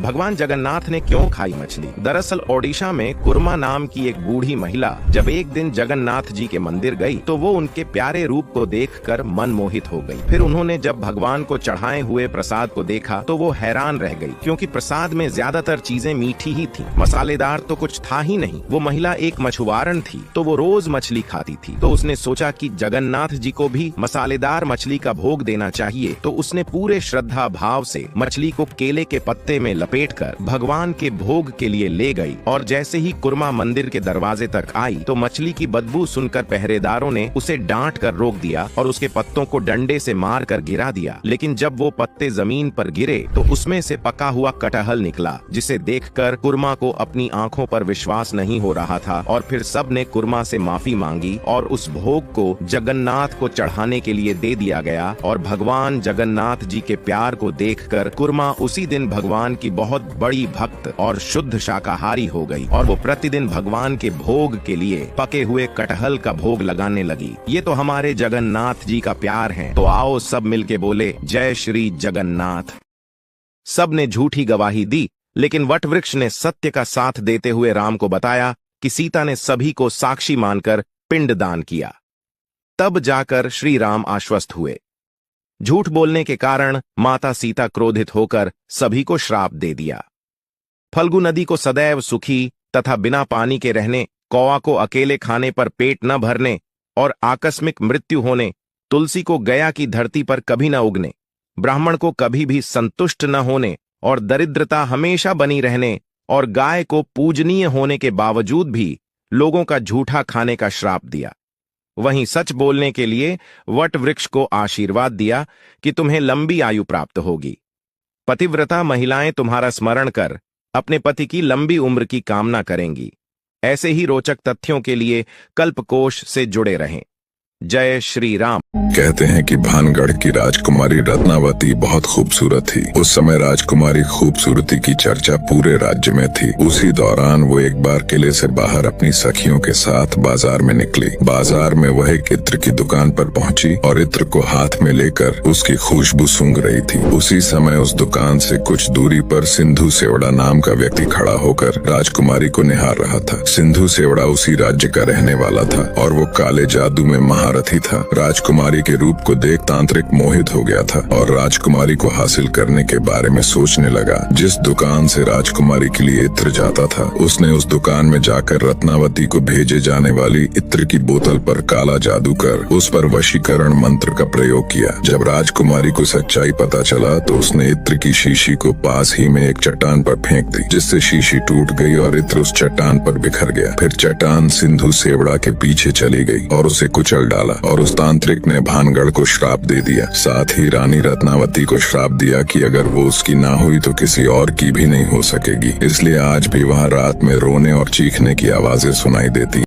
भगवान जगन्नाथ ने क्यों खाई मछली? दरअसल ओडिशा में कुर्मा नाम की एक बूढ़ी महिला जब एक दिन जगन्नाथ जी के मंदिर गई तो वो उनके प्यारे रूप को देखकर मन मोहित हो गई। फिर उन्होंने जब भगवान को चढ़ाए हुए प्रसाद को देखा तो वो हैरान रह गई, क्योंकि प्रसाद में ज्यादातर चीजें मीठी ही थी, मसालेदार तो कुछ था ही नहीं। वो महिला एक मछुआरन थी तो वो रोज मछली खाती थी। तो उसने सोचा कि जगन्नाथ जी को भी मसालेदार मछली का भोग देना चाहिए। तो उसने पूरे श्रद्धा भाव से मछली को केले के पत्ते में लपेटकर भगवान के भोग के लिए ले गई। और जैसे ही कुर्मा मंदिर के दरवाजे तक आई तो मछली की बदबू सुनकर पहरेदारों ने उसे डांट कर रोक दिया और उसके पत्तों को डंडे से मार कर गिरा दिया। लेकिन जब वो पत्ते जमीन पर गिरे तो उसमें से पका हुआ कटहल निकला, जिसे देखकर कुर्मा को अपनी आंखों पर विश्वास नहीं हो रहा था। और फिर सब ने कुर्मा से माफी मांगी और उस भोग को जगन्नाथ को चढ़ाने के लिए दे दिया गया। और भगवान जगन्नाथ जी के प्यार को देखकर कुर्मा उसी दिन भगवान की बहुत बड़ी भक्त और शुद्ध शाकाहारी हो गई और वो प्रतिदिन भगवान के भोग के लिए पके हुए कटहल का भोग लगाने लगी। ये तो हमारे जगन्नाथ जी का प्यार है। तो आओ सब मिलके बोले जय श्री जगन्नाथ। सब ने झूठी गवाही दी, लेकिन वट वृक्ष ने सत्य का साथ देते हुए राम को बताया कि सीता ने सभी को साक्षी मानकर पिंड दान किया। तब जाकर श्री राम आश्वस्त हुए। झूठ बोलने के कारण माता सीता क्रोधित होकर सभी को श्राप दे दिया। फल्गु नदी को सदैव सुखी तथा बिना पानी के रहने, कौवा को अकेले खाने पर पेट न भरने और आकस्मिक मृत्यु होने, तुलसी को गया की धरती पर कभी न उगने, ब्राह्मण को कभी भी संतुष्ट न होने और दरिद्रता हमेशा बनी रहने और गाय को पूजनीय होने के बावजूद भी लोगों का झूठा खाने का श्राप दिया। वहीं सच बोलने के लिए वट वृक्ष को आशीर्वाद दिया कि तुम्हें लंबी आयु प्राप्त होगी। पतिव्रता महिलाएं तुम्हारा स्मरण कर अपने पति की लंबी उम्र की कामना करेंगी। ऐसे ही रोचक तथ्यों के लिए कल्पकोश से जुड़े रहें। जय श्री राम। कहते हैं कि भानगढ़ की राजकुमारी रत्नावती बहुत खूबसूरत थी। उस समय राजकुमारी खूबसूरती की चर्चा पूरे राज्य में थी। उसी दौरान वो एक बार किले से बाहर अपनी सखियों के साथ बाजार में निकली। बाजार में वह एक इत्र की दुकान पर पहुंची और इत्र को हाथ में लेकर उसकी खुशबू सूंघ रही थी। उसी समय उस दुकान से कुछ दूरी पर सिंधु सेवड़ा नाम का व्यक्ति खड़ा होकर राजकुमारी को निहार रहा था। सिंधु सेवड़ा उसी राज्य का रहने वाला था और वो काले जादू में महारथी था। राजकुमारी के रूप को देख तांत्रिक मोहित हो गया था और राजकुमारी को हासिल करने के बारे में सोचने लगा। जिस दुकान से राजकुमारी के लिए इत्र जाता था, उसने उस दुकान में जाकर रत्नावती को भेजे जाने वाली इत्र की बोतल पर काला जादू कर उस पर वशीकरण मंत्र का प्रयोग किया। जब राजकुमारी को सच्चाई पता चला तो उसने इत्र की शीशी को पास ही में एक चट्टान पर फेंक दी, जिससे शीशी टूट गई और इत्र उस चट्टान पर बिखर गया। फिर चट्टान सिंधु सेवड़ा के पीछे चली गई और उसे कुचल डाला और उस तांत्रिक ने भानगढ़ को श्राप दे दिया। साथ ही रानी रत्नावती को श्राप दिया कि अगर वो उसकी ना हुई तो किसी और की भी नहीं हो सकेगी। इसलिए आज भी वहाँ रात में रोने और चीखने की आवाजें सुनाई देती।